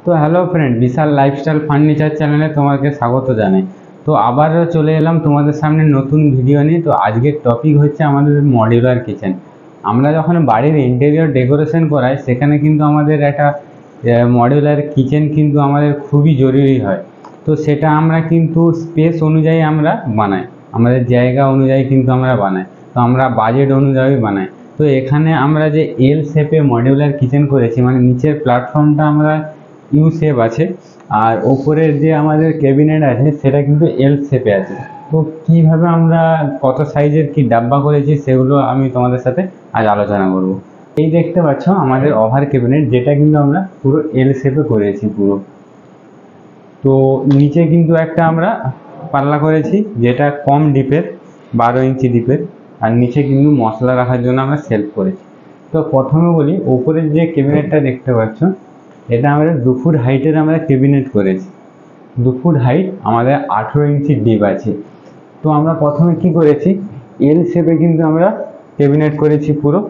তো hello friend, বিশাল lifestyle furniture চ্যানেলে তোমাকে স্বাগত জানাই। তো আবারও চলে এলাম তোমাদের সামনে নতুন ভিডিও নিয়ে। তো আজকের টপিক হচ্ছে আমাদের মডিউলার কিচেন। আমরা যখন বাড়ির ইন্টেরিয়র ডেকোরেশন করাই সেখানে কিন্তু আমাদের একটা মডিউলার কিচেন কিন্তু আমাদের খুবই জরুরি হয়। তো সেটা আমরা কিন্তু স্পেস অনুযায়ী আমরা বানাই, আমাদের জায়গা অনুযায়ী কিন্তু আমরা বানাই, তো আমরা বাজেট অনুযায়ী বানাই। তো এখানে আমরা যে এল শেপে মডিউলার কিচেন করেছি, মানে নিচের প্ল্যাটফর্মটা আমরা ইউ শেপ আছে আর ওপরের যে আমাদের ক্যাবিনেট আছে সেটা কিন্তু এল শেপে আছে। তো কিভাবে আমরা কত সাইজের কি ডাব্বা করেছি সেগুলো আমি তোমাদের সাথে আজ আলোচনা করব। এই দেখতে পাচ্ছ আমাদের ওভার ক্যাবিনেট, যেটা কিন্তু আমরা পুরো এল শেপে করেছি পুরো। তো নিচে কিন্তু একটা আমরা পাল্লা করেছি যেটা কম ডিপের, 12 ইঞ্চি ডিপের, আর নিচে কিন্তু মশলা রাখার জন্য আমরা শেলফ করেছি। তো প্রথমে বলি, ওপরের যে ক্যাবিনেটটা দেখতে পাচ্ছ এটা আমরা 2 ফুট হাইটের আমরা ক্যাবিনেট করেছি। 2 ফুট হাইট, আমাদের 18 ইঞ্চি ডিপ আছে। তো আমরা প্রথমে কি করেছি, এল শেপে কিন্তু আমরা ক্যাবিনেট করেছি পুরো।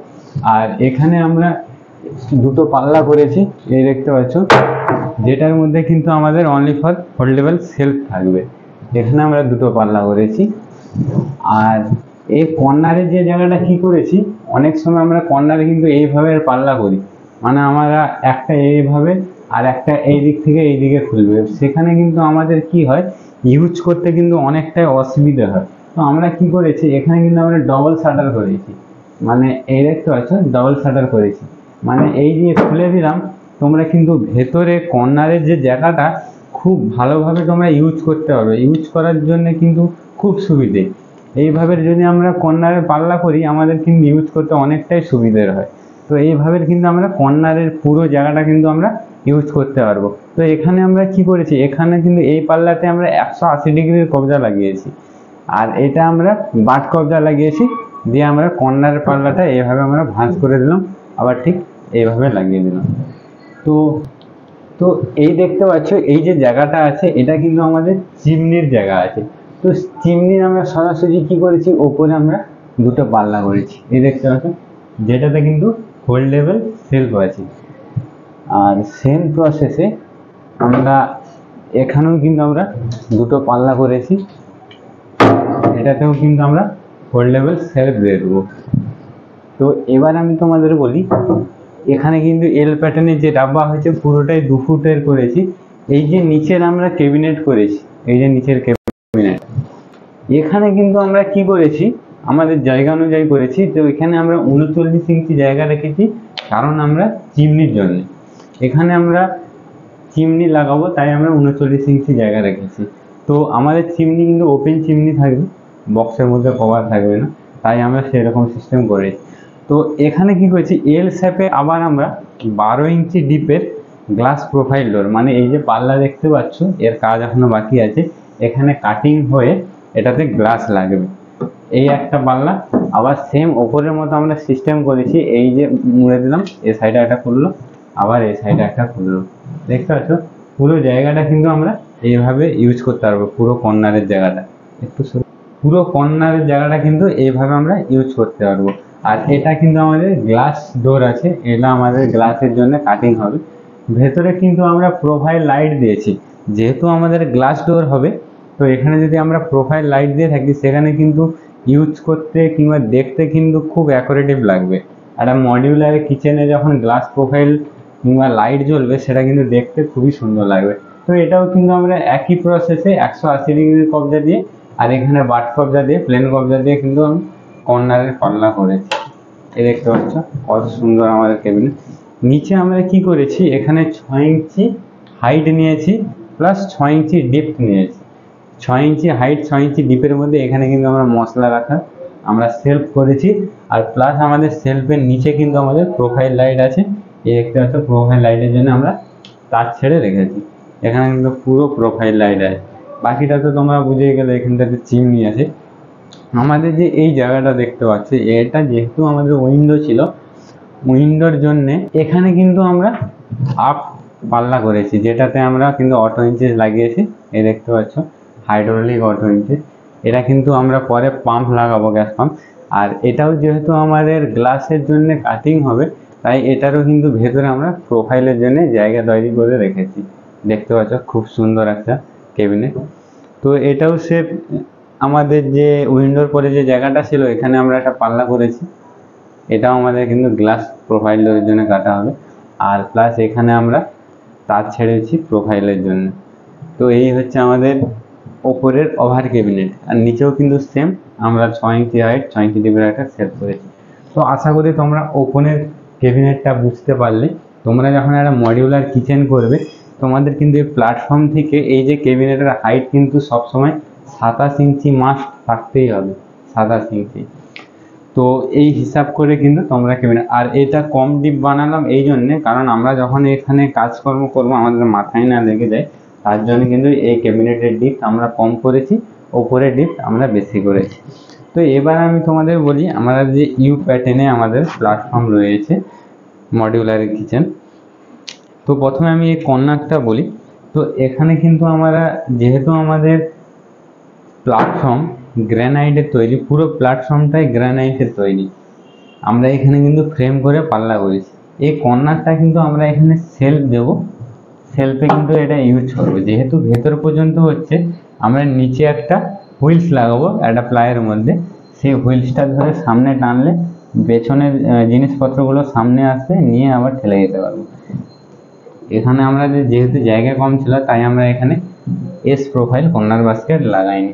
আর এখানে আমরা দুটো পাল্লা করেছি, এই দেখতে পাচ্ছ, যেটার মধ্যে কিন্তু আমাদের অনলি ফর ফোল্ডেবল সেলফ থাকবে। এখানে আমরা দুটো পাল্লা করেছি। আর এই কর্নারের যে জায়গাটা কি করেছি, অনেক সময় আমরা কর্নারে কিন্তু এইভাবে পাল্লা করি, মানে আমরা একটা এইভাবে আর একটা এই দিক থেকে এই দিকে খুলবে, সেখানে কিন্তু আমাদের কি হয়, ইউজ করতে কিন্তু অনেকটাই অসুবিধা হয়। তো আমরা কি করেছি, এখানে কিন্তু আমরা ডবল শাটার করেছি, মানে এই দেখতে পাচ্ছ ডবল শাটার করেছি, মানে এই যে খুলে দিলাম, তোমরা কিন্তু ভেতরে কর্নারের যে জায়গাটা খুব ভালোভাবে তোমরা ইউজ করতে পারবে, ইউজ করার জন্য কিন্তু খুব সুবিধে। এইভাবে যদি আমরা কর্নারে পাল্লা করি আমাদের কিন্তু ইউজ করতে অনেকটাই সুবিধের হয়। তো এইভাবে কিন্তু আমরা কর্নারের পুরো জায়গাটা কিন্তু আমরা ইউজ করতে পারবো। তো এখানে আমরা কি করেছি, এখানে কিন্তু এই পাল্লাতে আমরা 180 ডিগ্রির কবজা লাগিয়েছি, আর এটা আমরা বাট কবজা লাগিয়েছি, দিয়ে আমরা কর্নারের পাল্লাটা এইভাবে আমরা ভাঁজ করে দিলাম, আবার ঠিক এইভাবে লাগিয়ে দিলাম। তো তো এই দেখতে পাচ্ছ এই যে জায়গাটা আছে এটা কিন্তু আমাদের চিমনির জায়গা আছে। তো চিমনির আমরা সরাসরি কি করেছি, ওপরে আমরা দুটো পাল্লা করেছি, এই দেখতে পাচ্ছ, যেটাতে কিন্তু ফোল্ডেবল সেলফ আছে। আর সেম প্রসেসে আমরা এখানেও কিন্তু আমরা দুটো পাল্লা করেছি, এটাতেও কিন্তু আমরা ফোল্ডেবল সেলফ দিয়ে দেবো। তো এবার আমি তোমাদের বলি, এখানে কিন্তু এল প্যাটার্নের যে ডাব্বা হয়েছে পুরোটাই 2 ফুটের করেছি। এই যে নিচের আমরা ক্যাবিনেট করেছি, এই যে নিচের ক্যাবিনেট, এখানে কিন্তু আমরা কি করেছি, আমাদের জায়গা অনুযায়ী করেছি। তো এখানে আমরা 39 ইঞ্চি জায়গা রেখেছি, কারণ আমরা চিমনির জন্য এখানে আমরা চিমনি লাগাবো, তাই আমরা 39 ইঞ্চি জায়গা রেখেছি। তো আমাদের চিমনি কিন্তু ওপেন চিমনি থাকবে, বক্সের মধ্যে কভার থাকবে না, তাই আমরা সেরকম সিস্টেম করেছি। তো এখানে কি করেছি, এল শেপে আবার আমরা 12 ইঞ্চি ডিপের গ্লাস প্রোফাইল ডোর, মানে এই যে পাল্লা দেখতে পাচ্ছ এর কাজ এখনো বাকি আছে, এখানে কাটিং হয়ে এটাতে গ্লাস লাগবে, এই একটা পাল্লা। আবার সেম ওপরের মতো আমরা সিস্টেম করেছি, এই যে মুড়ে দিলাম, এই সাইডে একটা খুললো, আবার এই সাইডে একটা খুললো, দেখতে পাচ্ছ পুরো জায়গাটা কিন্তু আমরা এইভাবে ইউজ করতে পারবো। পুরো কর্নারের জায়গাটা পুরো কর্নারের জায়গাটা কিন্তু এইভাবে আমরা ইউজ করতে পারবো। আর এটা কিন্তু আমাদের গ্লাস ডোর আছে, এটা আমাদের গ্লাসের জন্য কাটিং হবে। ভেতরে কিন্তু আমরা প্রোফাইল লাইট দিয়েছি, যেহেতু আমাদের গ্লাস ডোর হবে, তো এখানে যদি আমরা প্রোফাইল লাইট দিয়ে থাকি সেখানে কিন্তু ইউজ করতে কিংবা দেখতে কিন্তু খুব অ্যাকুরেটিভ লাগবে। একটা মডিউলার কিচেনে যখন গ্লাস প্রোফাইল কিংবা লাইট জ্বলবে সেটা কিন্তু দেখতে খুবই সুন্দর লাগবে। তো এটাও কিন্তু আমরা একই প্রসেসে 180 ডিগ্রির কবজা দিয়ে আর এখানে বাট কবজা দিয়ে, প্লেন কবজা দিয়ে কিন্তু আমি কর্নারের পাল্লা করেছি, এই দেখতে পাচ্ছ কত সুন্দর আমাদের ক্যাবিনেট। নিচে আমরা কি করেছি, এখানে 6 ইঞ্চি হাইট নিয়েছি প্লাস 6 ইঞ্চি ডেপথ নিয়েছি। 6 ইঞ্চি হাইট 6 ইঞ্চি ডিপের মধ্যে এখানে কিন্তু আমরা মশলা রাখার আমরা সেলফ করেছি। আর প্লাস আমাদের সেলফের নিচে কিন্তু আমাদের প্রোফাইল লাইট আছে, এই দেখতে পাচ্ছ প্রোফাইল লাইটের জন্য আমরা তার ছেড়ে রেখেছি, এখানে কিন্তু পুরো প্রোফাইল লাইট আছে। বাকিটা তো তোমরা বুঝে গেলে, এখানটাতে চিমনি আছে। আমাদের যে এই জায়গাটা দেখতে পাচ্ছি, এটা যেহেতু আমাদের উইন্ডো ছিল, উইন্ডোর জন্য এখানে কিন্তু আমরা আপ পাল্লা করেছি, যেটাতে আমরা কিন্তু অটো ইঞ্চেস লাগিয়েছি, এই দেখতে পাচ্ছ হাইড্রোলিক অটো ইঞ্চেস। এটা কিন্তু আমরা পরে পাম্প লাগাবো, গ্যাস পাম্প। আর এটাও যেহেতু আমাদের গ্লাসের জন্য কাটিং হবে, তাই এটারও কিন্তু ভেতরে আমরা প্রোফাইলের জন্য জায়গা তৈরি করে রেখেছি। দেখতে পাচ্ছ খুব সুন্দর একটা ক্যাবিনেট। তো এটাও সে আমাদের যে উইন্ডোর পরে যে জায়গাটা ছিল এখানে আমরা একটা পাল্লা করেছি, এটাও আমাদের কিন্তু গ্লাস প্রোফাইলের জন্য কাটা হবে। আর প্লাস এখানে আমরা তার ছেড়েছি প্রোফাইলের জন্য। তো এই হচ্ছে আমাদের ওপরের ওভার ক্যাবিনেট। আর নিচেও কিন্তু সেম আমরা 6 ইঞ্চি হাইট 6 ইঞ্চি ডিপের একটা সেট করেছি। তো আশা করি তোমরা ওপেনের ক্যাবিনেটটা বুঝতে পারলে। তোমরা যখন একটা মডিউলার কিচেন করবে তোমাদের কিন্তু এই প্ল্যাটফর্ম থেকে এই যে ক্যাবিনেটের হাইট কিন্তু সবসময় 27 ইঞ্চি মাস্ট থাকতেই হবে, 27 ইঞ্চি। তো এই হিসাব করে কিন্তু তোমরা ক্যাবিনেট, আর এটা কম ডিপ বানালাম এই জন্যে কারণ আমরা যখন এখানে কাজকর্ম করবো আমাদের মাথায় না লেগে যায়, তার জন্য কিন্তু এই ক্যাবিনেটের ডিপ আমরা কম করেছি, ওপরে ডিপ আমরা বেশি করেছি। তো এবার আমি তোমাদের বলি আমরা যে ইউ প্যাটার্নে আমাদের প্ল্যাটফর্ম রয়েছে মডিউলার কিচেন। তো প্রথমে আমি এই কর্নারটা বলি। তো এখানে কিন্তু আমরা যেহেতু আমাদের প্ল্যাটফর্ম গ্রানাইটের তৈরি, পুরো প্ল্যাটফর্মটাই গ্রানাইটের তৈরি, আমরা এখানে কিন্তু ফ্রেম করে পাল্লা করেছি। এই কর্নারটা কিন্তু আমরা এখানে সেলফ দেব, সেলফে কিন্তু এটা ইউজ করবো। যেহেতু ভেতর পর্যন্ত হচ্ছে আমরা নিচে একটা হুইলস লাগাবো একটা প্লাইয়ের মধ্যে, সেই হুইলসটা ধরে সামনে টানলে পেছনের জিনিসপত্রগুলো সামনে আসবে, নিয়ে আবার ঠেলে যেতে পারবো। এখানে আমরা যেহেতু জায়গা কম ছিল তাই আমরা এখানে এস প্রোফাইল কর্নার বাস্কেট লাগাইনি।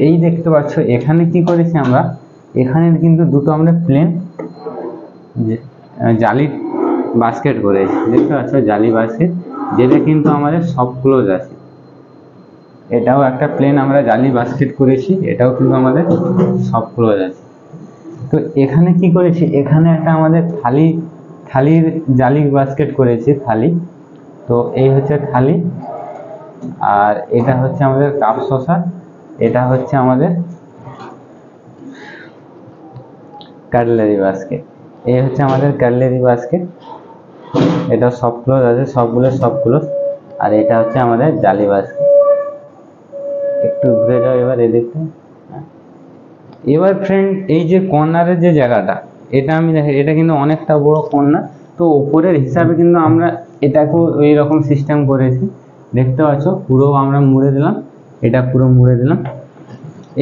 এই দেখতে পাচ্ছ এখানে কি করেছি আমরা, এখানে কিন্তু দুটো আমরা প্লেন জালি বাস্কেট করেছি। দেখতে পাচ্ছ জালি বাস্কেট, যেটা কিন্তু আমাদের সব ক্লোজ আছে। এটাও একটা প্লেন আমরা জালি বাস্কেট করেছি, এটাও কিন্তু আমাদের সব ক্লোজ আছে। তো এখানে কি করেছি, এখানে একটা আমাদের থালির জালি বাস্কেট করেছি থালি। তো এই হচ্ছে থালি, আর এটা হচ্ছে আমাদের কাপ শসা, এটা হচ্ছে আমাদের কাটলারি বাস্কেট। এই হচ্ছে আমাদের কাটলারি বাস্কেট, এটা সব ক্লোজ আছে, সবগুলো সব ক্লোজ। আর এটা হচ্ছে আমাদের জালি বাস্কেট। একটু ঘুরে যাও এবার এদিকটা। এবার ফ্রেন্ড এই যে কর্নারের যে জায়গাটা, এটা আমি দেখি এটা কিন্তু অনেকটা বড় কর্নার। তো উপরের হিসাবে কিন্তু আমরা এটাকেও ওই রকম সিস্টেম করেছি। দেখতে পাচ্ছ পুরো আমরা মুড়ে দিলাম, এটা পুরো মুড়ে দিলাম।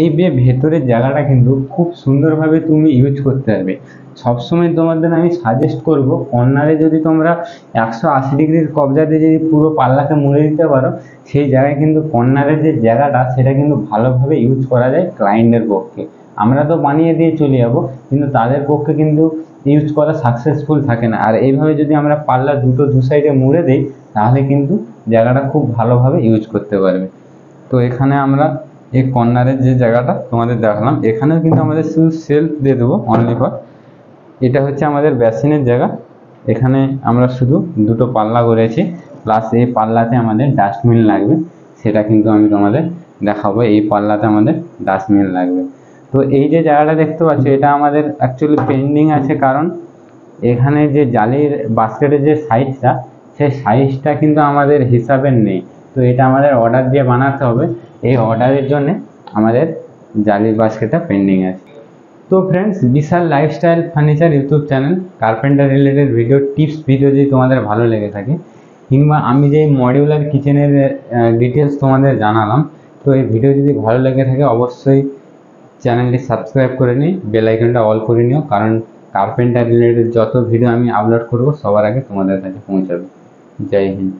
এই ভেতরের জায়গাটা কিন্তু খুব সুন্দরভাবে তুমি ইউজ করতে পারবে। সবসময় তোমাদের আমি সাজেস্ট করব কর্নারে যদি তোমরা 180 ডিগ্রির কবজাতে যদি পুরো পাল্লাকে মুড়ে দিতে পারো, সেই জায়গায় কিন্তু কর্নারের যে জায়গাটা সেটা কিন্তু ভালোভাবে ইউজ করা যায় ক্লায়েন্টের পক্ষে। আমরা তো বানিয়ে দিয়ে চলে যাবো, কিন্তু তাদের পক্ষে কিন্তু ইউজ করা সাকসেসফুল থাকে না। আর এইভাবে যদি আমরা পাল্লা দু সাইডে মুড়ে দিই তাহলে কিন্তু জায়গাটা খুব ভালোভাবে ইউজ করতে পারবে। তো এখানে আমরা এই কর্নারের যে জায়গাটা তোমাদের দেখালাম, এখানেও কিন্তু আমাদের শুধু সেলফ দিয়ে দেবো অনলি ফর। এটা হচ্ছে আমাদের বেসিনের জায়গা, এখানে আমরা শুধু দুটো পাল্লা করেছি, প্লাস এই পাল্লাতে আমাদের ডাস্টবিন লাগবে, সেটা কিন্তু আমি তোমাদের দেখাবো। এই পাল্লাতে আমাদের ডাস্টবিন লাগবে। তো এই যে জায়গাটা দেখতে পাচ্ছ এটা আমাদের অ্যাকচুয়ালি পেন্ডিং আছে, কারণ এখানে যে জালির বাস্কেটের যে সাইজটা, সেই সাইজটা কিন্তু আমাদের হিসাবের নেই। তো এটা আমাদের অর্ডার দিয়ে বানাতে হবে, এই অর্ডারের জন্য আমাদের জালির বাস্কেটটা পেন্ডিং আছে। তো friends, Bishal lifestyle furniture YouTube channel carpenter related video tips video যদি তোমাদের ভালো লেগে থাকে, কিংবা আমি যে মডিউলার কিচেনের ডিটেলস তোমাদের জানালাম, তো এই ভিডিও যদি ভালো লেগে থাকে অবশ্যই চ্যানেলটি সাবস্ক্রাইব করে নিই, বেল আইকনটা অল করে নিও, কারণ কার্পেন্টার রিলেটেড যত ভিডিও আমি আপলোড করব সবার আগে তোমাদের কাছে পৌঁছাবে। জয় হিন্দ।